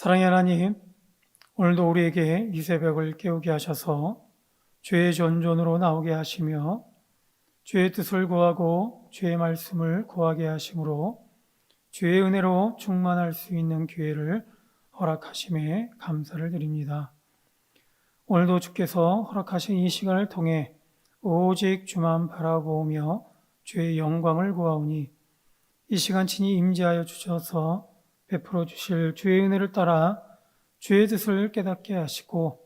사랑의 하나님, 오늘도 우리에게 이 새벽을 깨우게 하셔서 죄의 전전으로 나오게 하시며 죄의 뜻을 구하고 죄의 말씀을 구하게 하심으로 죄의 은혜로 충만할 수 있는 기회를 허락하심에 감사를 드립니다. 오늘도 주께서 허락하신 이 시간을 통해 오직 주만 바라보며 죄의 영광을 구하오니 이 시간 친히 임재하여 주셔서 베풀어 주실 주의 은혜를 따라 주의 뜻을 깨닫게 하시고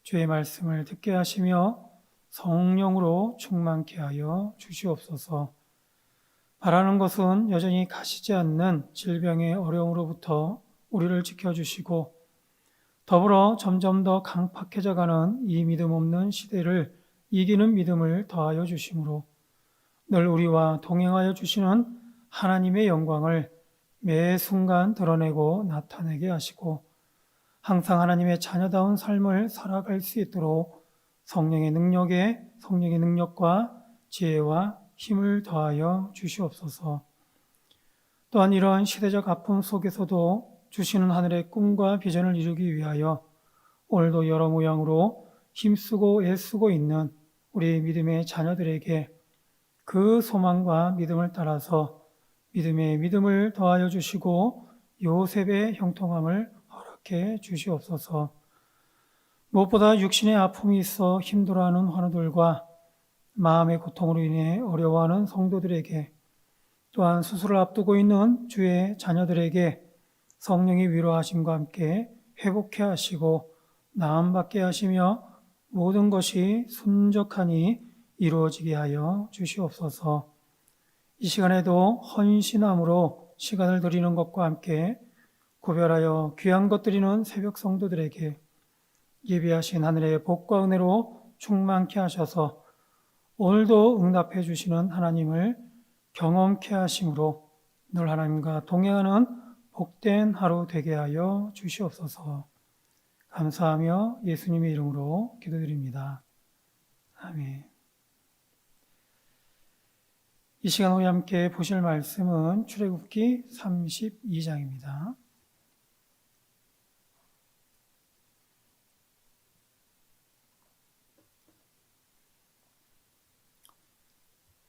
주의 말씀을 듣게 하시며 성령으로 충만케 하여 주시옵소서. 바라는 것은 여전히 가시지 않는 질병의 어려움으로부터 우리를 지켜주시고 더불어 점점 더 강팍해져가는 이 믿음 없는 시대를 이기는 믿음을 더하여 주심으로 늘 우리와 동행하여 주시는 하나님의 영광을 매 순간 드러내고 나타내게 하시고 항상 하나님의 자녀다운 삶을 살아갈 수 있도록 성령의 능력과 지혜와 힘을 더하여 주시옵소서. 또한 이러한 시대적 아픔 속에서도 주시는 하늘의 꿈과 비전을 이루기 위하여 오늘도 여러 모양으로 힘쓰고 애쓰고 있는 우리 믿음의 자녀들에게 그 소망과 믿음을 따라서 믿음에 믿음을 더하여 주시고 요셉의 형통함을 허락해 주시옵소서. 무엇보다 육신의 아픔이 있어 힘들어하는 환우들과 마음의 고통으로 인해 어려워하는 성도들에게 또한 수술을 앞두고 있는 주의 자녀들에게 성령의 위로하심과 함께 회복해 하시고 나음받게 하시며 모든 것이 순적하니 이루어지게 하여 주시옵소서. 이 시간에도 헌신함으로 시간을 드리는 것과 함께 구별하여 귀한 것 드리는 새벽 성도들에게 예비하신 하늘의 복과 은혜로 충만케 하셔서 오늘도 응답해 주시는 하나님을 경험케 하심으로 늘 하나님과 동행하는 복된 하루 되게 하여 주시옵소서. 감사하며 예수님의 이름으로 기도드립니다. 아멘. 이 시간 우리 함께 보실 말씀은 출애굽기 32장입니다.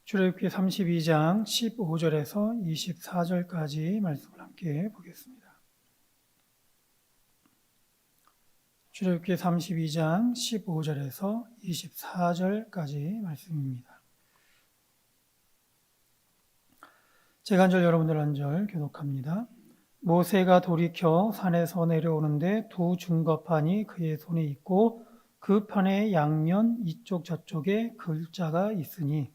출애굽기 32장 15절에서 24절까지 말씀을 함께 보겠습니다. 출애굽기 32장 15절에서 24절까지 말씀입니다. 제가 한 절 여러분들 한 절 교독합니다. 모세가 돌이켜 산에서 내려오는데 두 증거판이 그의 손에 있고 그 판의 양면 이쪽 저쪽에 글자가 있으니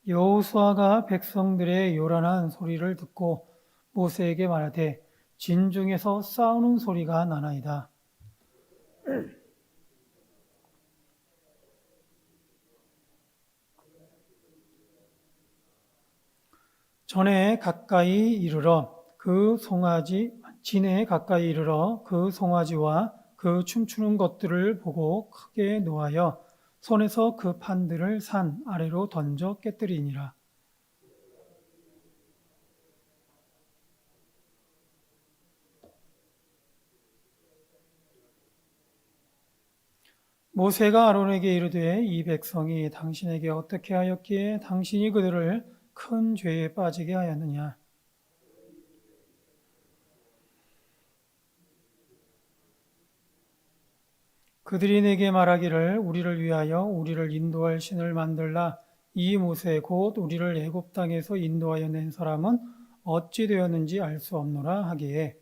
여호수아가 백성들의 요란한 소리를 듣고 모세에게 말하되 진중에서 싸우는 소리가 나나이다. 진에 가까이 이르러 그 송아지와 그 춤추는 것들을 보고 크게 노하여 손에서 그 판들을 산 아래로 던져 깨뜨리니라. 모세가 아론에게 이르되 이 백성이 당신에게 어떻게 하였기에 당신이 그들을 큰 죄에 빠지게 하였느냐. 그들이 내게 말하기를 우리를 위하여 우리를 인도할 신을 만들라. 이 모세 곧 우리를 애굽 땅에서 인도하여 낸 사람은 어찌 되었는지 알 수 없노라 하기에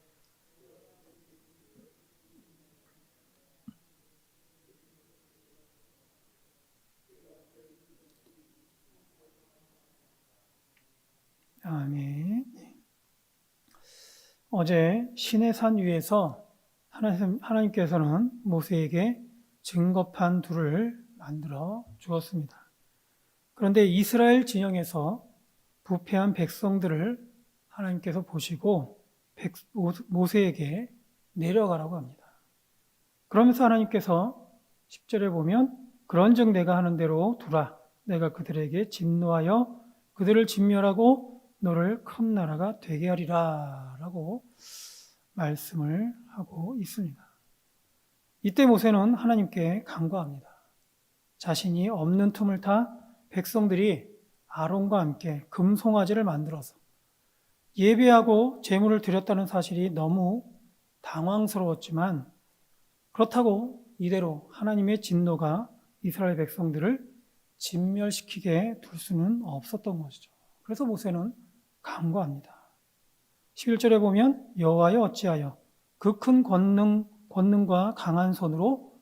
아멘. 어제 시내산 위에서 하나님께서는 모세에게 증거판 둘을 만들어 주었습니다. 그런데 이스라엘 진영에서 부패한 백성들을 하나님께서 보시고 모세에게 내려가라고 합니다. 그러면서 하나님께서 10절에 보면 그런즉 내가 하는 대로 두라. 내가 그들에게 진노하여 그들을 진멸하고 너를 큰 나라가 되게 하리라 라고 말씀을 하고 있습니다. 이때 모세는 하나님께 간구합니다. 자신이 없는 틈을 타 백성들이 아론과 함께 금송아지를 만들어서 예배하고 제물을 드렸다는 사실이 너무 당황스러웠지만 그렇다고 이대로 하나님의 진노가 이스라엘 백성들을 진멸시키게 둘 수는 없었던 것이죠. 그래서 모세는 간구합니다. 11절에 보면 여호와여 어찌하여 그 큰 권능과 강한 손으로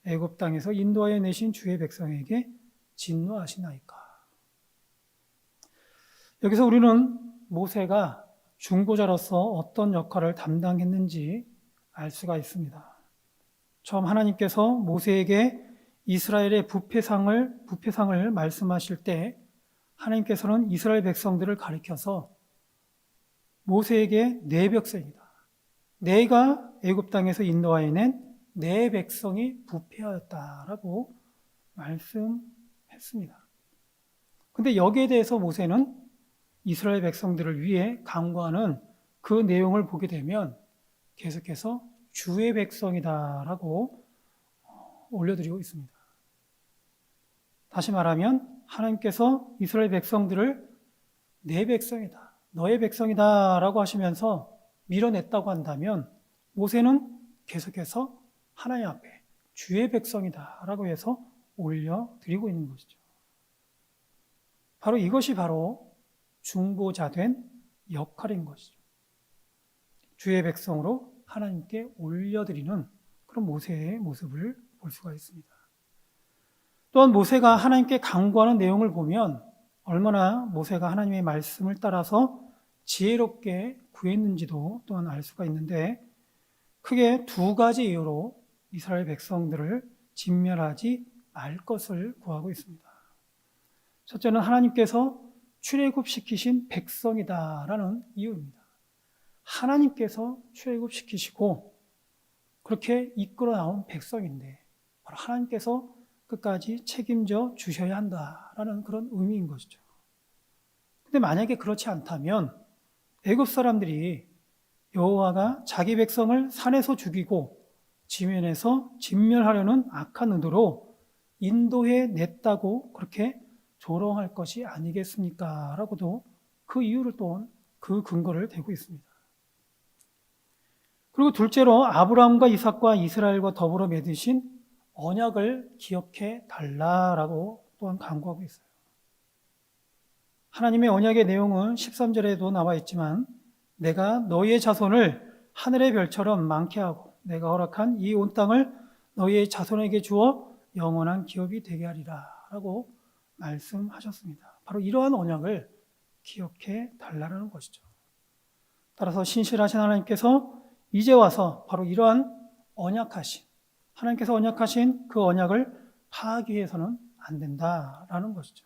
애굽 땅에서 인도하여 내신 주의 백성에게 진노하시나이까. 여기서 우리는 모세가 중보자로서 어떤 역할을 담당했는지 알 수가 있습니다. 처음 하나님께서 모세에게 이스라엘의 부패상을 말씀하실 때 하나님께서는 이스라엘 백성들을 가리켜서 모세에게 내 백성이다. 내가 애굽 땅에서 인도하여 낸 내 백성이 부패하였다라고 말씀했습니다. 근데 여기에 대해서 모세는 이스라엘 백성들을 위해 간구하는 그 내용을 보게 되면 계속해서 주의 백성이다라고 올려드리고 있습니다. 다시 말하면 하나님께서 이스라엘 백성들을 내 백성이다, 너의 백성이다라고 하시면서 밀어냈다고 한다면 모세는 계속해서 하나님 앞에 주의 백성이다라고 해서 올려드리고 있는 것이죠. 바로 이것이 바로 중보자 된 역할인 것이죠. 주의 백성으로 하나님께 올려드리는 그런 모세의 모습을 볼 수가 있습니다. 또한 모세가 하나님께 간구하는 내용을 보면 얼마나 모세가 하나님의 말씀을 따라서 지혜롭게 구했는지도 또한 알 수가 있는데 크게 두 가지 이유로 이스라엘 백성들을 진멸하지 말 것을 구하고 있습니다. 첫째는 하나님께서 출애굽시키신 백성이다라는 이유입니다. 하나님께서 출애굽시키시고 그렇게 이끌어 나온 백성인데 바로 하나님께서 끝까지 책임져 주셔야 한다라는 그런 의미인 것이죠. 근데 만약에 그렇지 않다면 애굽 사람들이 여호와가 자기 백성을 산에서 죽이고 지면에서 진멸하려는 악한 의도로 인도해 냈다고 그렇게 조롱할 것이 아니겠습니까? 라고도 그 이유를 또한 그 근거를 대고 있습니다. 그리고 둘째로 아브라함과 이삭과 이스라엘과 더불어 맺으신 언약을 기억해 달라라고 또한 간구하고 있어요. 하나님의 언약의 내용은 13절에도 나와 있지만 내가 너희의 자손을 하늘의 별처럼 많게 하고 내가 허락한 이 온 땅을 너희의 자손에게 주어 영원한 기업이 되게 하리라 라고 말씀하셨습니다. 바로 이러한 언약을 기억해 달라는 것이죠. 따라서 신실하신 하나님께서 이제 와서 바로 이러한 하나님께서 언약하신 그 언약을 파기해서는 안 된다라는 것이죠.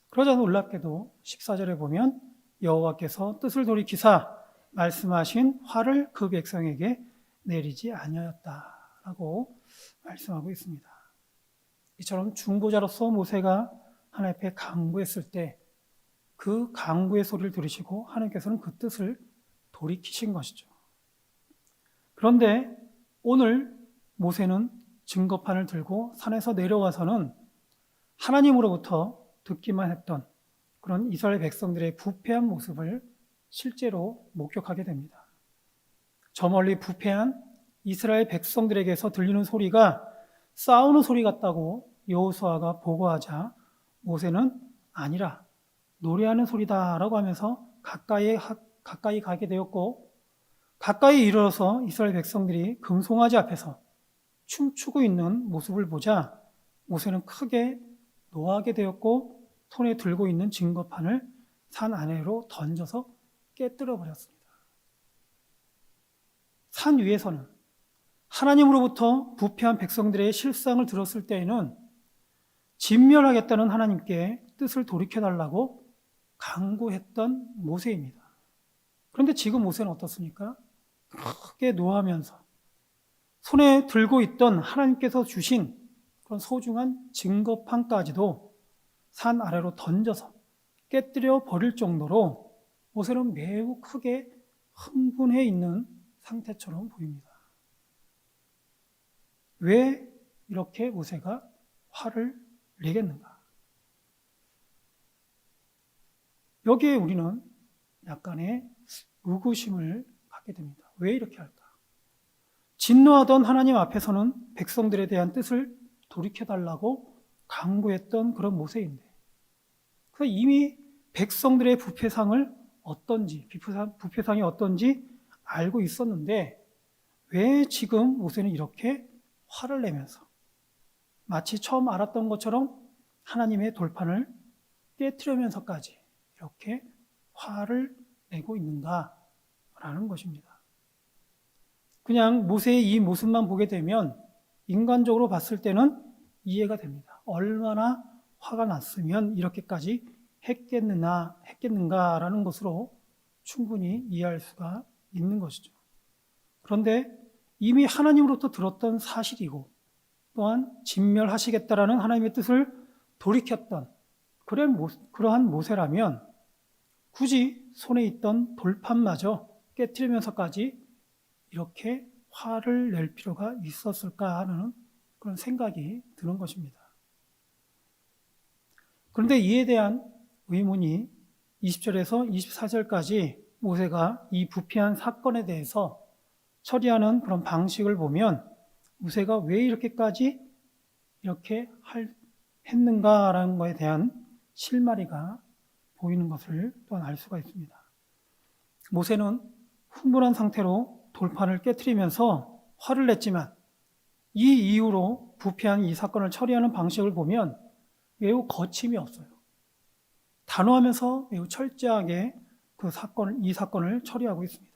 그러자 놀랍게도 14절에 보면 여호와께서 뜻을 돌이키사 말씀하신 화를 그 백성에게 내리지 아니하였다라고 말씀하고 있습니다. 이처럼 중보자로서 모세가 하나님 앞에 간구했을 때 그 간구의 소리를 들으시고 하나님께서는 그 뜻을 돌이키신 것이죠. 그런데 오늘 모세는 증거판을 들고 산에서 내려와서는 하나님으로부터 듣기만 했던 그런 이스라엘 백성들의 부패한 모습을 실제로 목격하게 됩니다. 저 멀리 부패한 이스라엘 백성들에게서 들리는 소리가 싸우는 소리 같다고 여호수아가 보고하자 모세는 아니라 노래하는 소리다라고 하면서 가까이 가게 되었고 가까이 이르러서 이스라엘 백성들이 금송아지 앞에서 춤추고 있는 모습을 보자 모세는 크게 노하게 되었고 손에 들고 있는 증거판을 산 아래로 던져서 깨뜨려 버렸습니다. 산 위에서는 하나님으로부터 부패한 백성들의 실상을 들었을 때에는 진멸하겠다는 하나님께 뜻을 돌이켜달라고 간구했던 모세입니다. 그런데 지금 모세는 어떻습니까? 크게 노하면서 손에 들고 있던 하나님께서 주신 그런 소중한 증거판까지도 산 아래로 던져서 깨뜨려 버릴 정도로 모세는 매우 크게 흥분해 있는 상태처럼 보입니다. 왜 이렇게 모세가 화를 내겠는가? 여기에 우리는 약간의 의구심을 갖게 됩니다. 왜 이렇게 할까? 진노하던 하나님 앞에서는 백성들에 대한 뜻을 돌이켜달라고 강구했던 그런 모세인데, 그래서 이미 백성들의 부패상을 어떤지, 부패상이 어떤지 알고 있었는데, 왜 지금 모세는 이렇게 화를 내면서 마치 처음 알았던 것처럼 하나님의 돌판을 깨트리면서까지 이렇게 화를 내고 있는가라는 것입니다. 그냥 모세의 이 모습만 보게 되면 인간적으로 봤을 때는 이해가 됩니다. 얼마나 화가 났으면 이렇게까지 했겠는가라는 것으로 충분히 이해할 수가 있는 것이죠. 그런데 이미 하나님으로부터 들었던 사실이고 또한 진멸하시겠다라는 하나님의 뜻을 돌이켰던 그러한 모세라면 굳이 손에 있던 돌판마저 깨트리면서까지 이렇게 화를 낼 필요가 있었을까 하는 그런 생각이 드는 것입니다. 그런데 이에 대한 의문이 20절에서 24절까지 모세가 이 부패한 사건에 대해서 처리하는 그런 방식을 보면 모세가 왜 이렇게까지 이렇게 했는가라는 것에 대한 실마리가 보이는 것을 또한 알 수가 있습니다. 모세는 흥분한 상태로 돌판을 깨트리면서 화를 냈지만 이 이후로 부패한 이 사건을 처리하는 방식을 보면 매우 거침이 없어요. 단호하면서 매우 철저하게 이 사건을 처리하고 있습니다.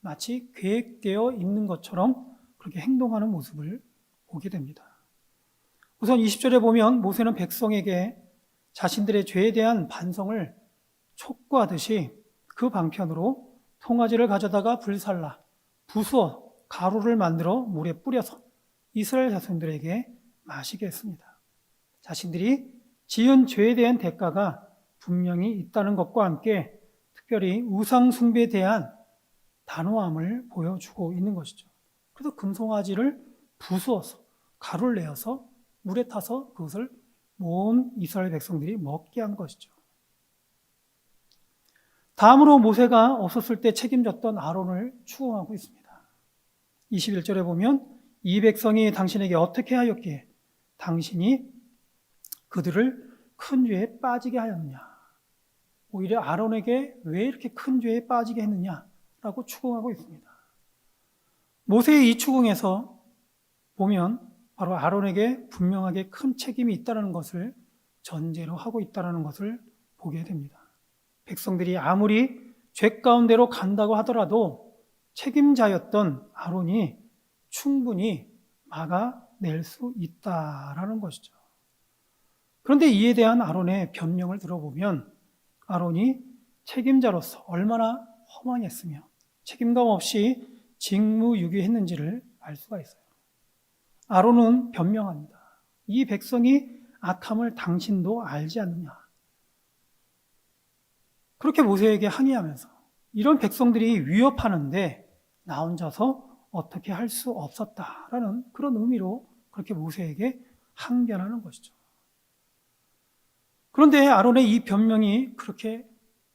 마치 계획되어 있는 것처럼 그렇게 행동하는 모습을 보게 됩니다. 우선 20절에 보면 모세는 백성에게 자신들의 죄에 대한 반성을 촉구하듯이 그 방편으로 송아지를 가져다가 불살라 부수어 가루를 만들어 물에 뿌려서 이스라엘 자손들에게 마시게 했습니다. 자신들이 지은 죄에 대한 대가가 분명히 있다는 것과 함께 특별히 우상 숭배에 대한 단호함을 보여주고 있는 것이죠. 그래서 금송아지를 부수어서 가루를 내어서 물에 타서 그것을 온 이스라엘 백성들이 먹게 한 것이죠. 다음으로 모세가 없었을 때 책임졌던 아론을 추궁하고 있습니다. 21절에 보면 이 백성이 당신에게 어떻게 하였기에 당신이 그들을 큰 죄에 빠지게 하였느냐. 오히려 아론에게 왜 이렇게 큰 죄에 빠지게 했느냐라고 추궁하고 있습니다. 모세의 이 추궁에서 보면 바로 아론에게 분명하게 큰 책임이 있다는 것을 전제로 하고 있다는 것을 보게 됩니다. 백성들이 아무리 죄 가운데로 간다고 하더라도 책임자였던 아론이 충분히 막아낼 수 있다라는 것이죠. 그런데 이에 대한 아론의 변명을 들어보면 아론이 책임자로서 얼마나 허망했으며 책임감 없이 직무유기했는지를 알 수가 있어요. 아론은 변명합니다. 이 백성이 악함을 당신도 알지 않느냐. 그렇게 모세에게 항의하면서 이런 백성들이 위협하는데 나 혼자서 어떻게 할 수 없었다라는 그런 의미로 그렇게 모세에게 항변하는 것이죠. 그런데 아론의 이 변명이 그렇게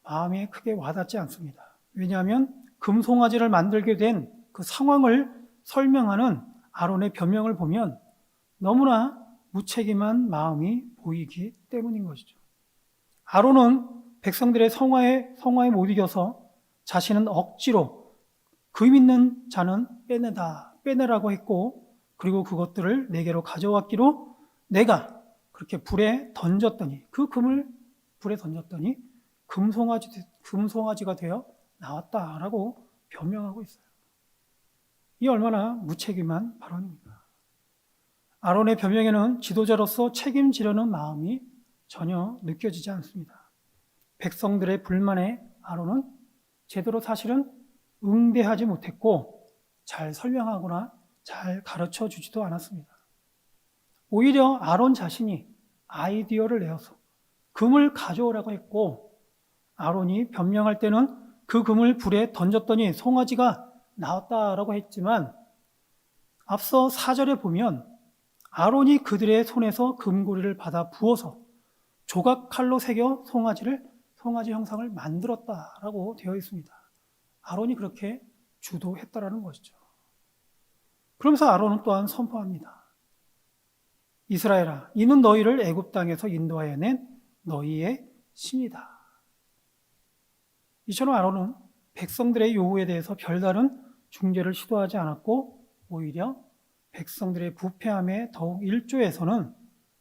마음에 크게 와닿지 않습니다. 왜냐하면 금송아지를 만들게 된 그 상황을 설명하는 아론의 변명을 보면 너무나 무책임한 마음이 보이기 때문인 것이죠. 아론은 백성들의 성화에 못 이겨서 자신은 억지로 금 있는 자는 빼내라고 했고, 그리고 그것들을 내게로 가져왔기로 내가 그렇게 불에 던졌더니 그 금을 불에 던졌더니 금송아지가 되어 나왔다라고 변명하고 있어요. 이 얼마나 무책임한 발언입니까? 아론의 변명에는 지도자로서 책임지려는 마음이 전혀 느껴지지 않습니다. 백성들의 불만에 아론은 제대로 사실은 응대하지 못했고 잘 설명하거나 잘 가르쳐 주지도 않았습니다. 오히려 아론 자신이 아이디어를 내어서 금을 가져오라고 했고, 아론이 변명할 때는 그 금을 불에 던졌더니 송아지가 나왔다라고 했지만, 앞서 4절에 보면 아론이 그들의 손에서 금고리를 받아 부어서 조각칼로 새겨 송아지 형상을 만들었다라고 되어 있습니다. 아론이 그렇게 주도했다라는 것이죠. 그러면서 아론은 또한 선포합니다. 이스라엘아, 이는 너희를 애굽 땅에서 인도하여 낸 너희의 신이다. 이처럼 아론은 백성들의 요구에 대해서 별다른 중재를 시도하지 않았고, 오히려 백성들의 부패함에 더욱 일조해서는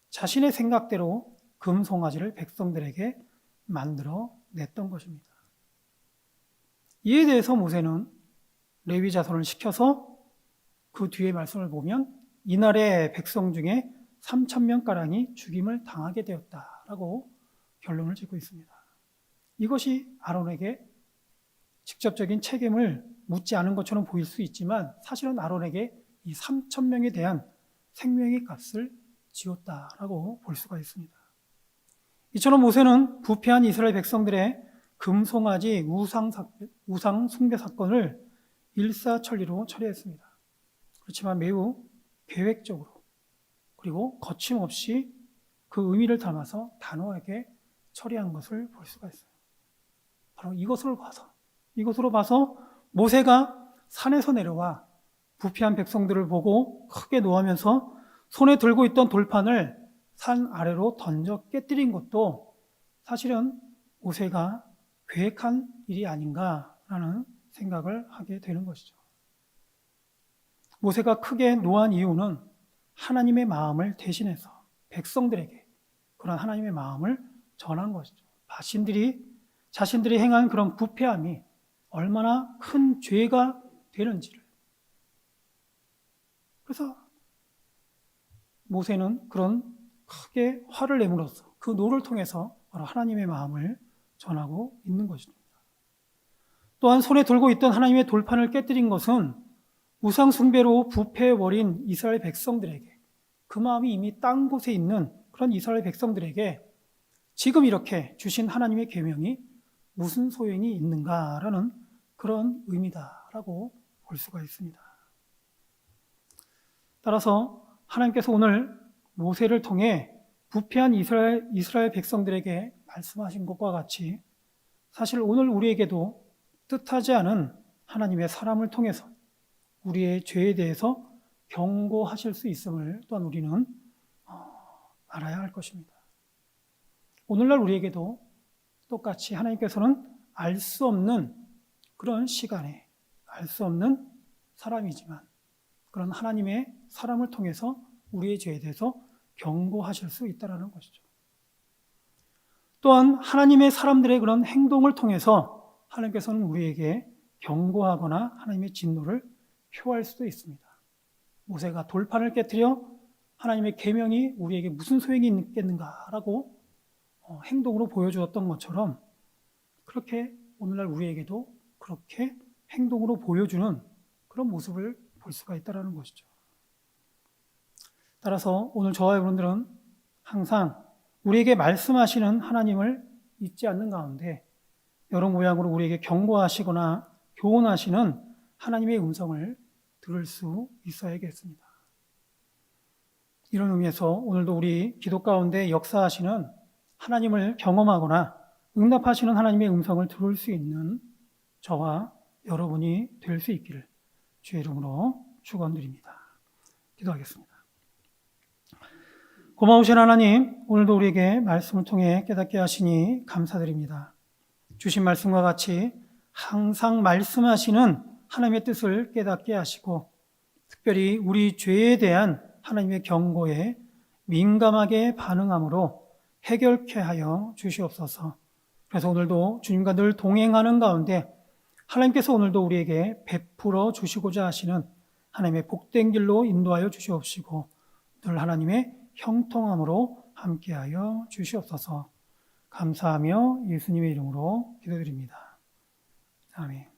자신의 생각대로 금송아지를 백성들에게 만들어 냈던 것입니다. 이에 대해서 모세는 레위 자손을 시켜서 그 뒤의 말씀을 보면 이날의 백성 중에 3,000명가량이 죽임을 당하게 되었다라고 결론을 짓고 있습니다. 이것이 아론에게 직접적인 책임을 묻지 않은 것처럼 보일 수 있지만 사실은 아론에게 이 3,000명에 대한 생명의 값을 지었다라고 볼 수가 있습니다. 이처럼 모세는 부패한 이스라엘 백성들의 금송아지 우상 숭배 사건을 일사천리로 처리했습니다. 그렇지만 매우 계획적으로 그리고 거침없이 그 의미를 담아서 단호하게 처리한 것을 볼 수가 있어요. 바로 이것으로 봐서 모세가 산에서 내려와 부패한 백성들을 보고 크게 노하면서 손에 들고 있던 돌판을 산 아래로 던져 깨뜨린 것도 사실은 모세가 계획한 일이 아닌가라는 생각을 하게 되는 것이죠. 모세가 크게 노한 이유는 하나님의 마음을 대신해서 백성들에게 그런 하나님의 마음을 전한 것이죠. 자신들이 행한 그런 부패함이 얼마나 큰 죄가 되는지를. 그래서 모세는 그런 크게 화를 내므로써 그 노를 통해서 바로 하나님의 마음을 전하고 있는 것입니다. 또한 손에 들고 있던 하나님의 돌판을 깨뜨린 것은 우상 숭배로 부패해버린 이스라엘 백성들에게, 그 마음이 이미 땅 곳에 있는 그런 이스라엘 백성들에게 지금 이렇게 주신 하나님의 계명이 무슨 소용이 있는가라는 그런 의미다라고 볼 수가 있습니다. 따라서 하나님께서 오늘 모세를 통해 부패한 이스라엘 백성들에게 말씀하신 것과 같이 사실 오늘 우리에게도 뜻하지 않은 하나님의 사람을 통해서 우리의 죄에 대해서 경고하실 수 있음을 또한 우리는 알아야 할 것입니다. 오늘날 우리에게도 똑같이 하나님께서는 알 수 없는 그런 시간에 알 수 없는 사람이지만 그런 하나님의 사람을 통해서 우리의 죄에 대해서 경고하실 수 있다는 것이죠. 또한 하나님의 사람들의 그런 행동을 통해서 하나님께서는 우리에게 경고하거나 하나님의 진노를 표할 수도 있습니다. 모세가 돌판을 깨뜨려 하나님의 계명이 우리에게 무슨 소용이 있겠는가라고 행동으로 보여주었던 것처럼 그렇게 오늘날 우리에게도 그렇게 행동으로 보여주는 그런 모습을 볼 수가 있다는 것이죠. 따라서 오늘 저와 여러분들은 항상 우리에게 말씀하시는 하나님을 잊지 않는 가운데 여러 모양으로 우리에게 경고하시거나 교훈하시는 하나님의 음성을 들을 수 있어야겠습니다. 이런 의미에서 오늘도 우리 기도 가운데 역사하시는 하나님을 경험하거나 응답하시는 하나님의 음성을 들을 수 있는 저와 여러분이 될 수 있기를 주의 이름으로 축원드립니다. 기도하겠습니다. 고마우신 하나님, 오늘도 우리에게 말씀을 통해 깨닫게 하시니 감사드립니다. 주신 말씀과 같이 항상 말씀하시는 하나님의 뜻을 깨닫게 하시고 특별히 우리 죄에 대한 하나님의 경고에 민감하게 반응함으로 해결케 하여 주시옵소서. 그래서 오늘도 주님과 늘 동행하는 가운데 하나님께서 오늘도 우리에게 베풀어 주시고자 하시는 하나님의 복된 길로 인도하여 주시옵시고 늘 하나님의 형통함으로 함께하여 주시옵소서. 감사하며 예수님의 이름으로 기도드립니다. 아멘.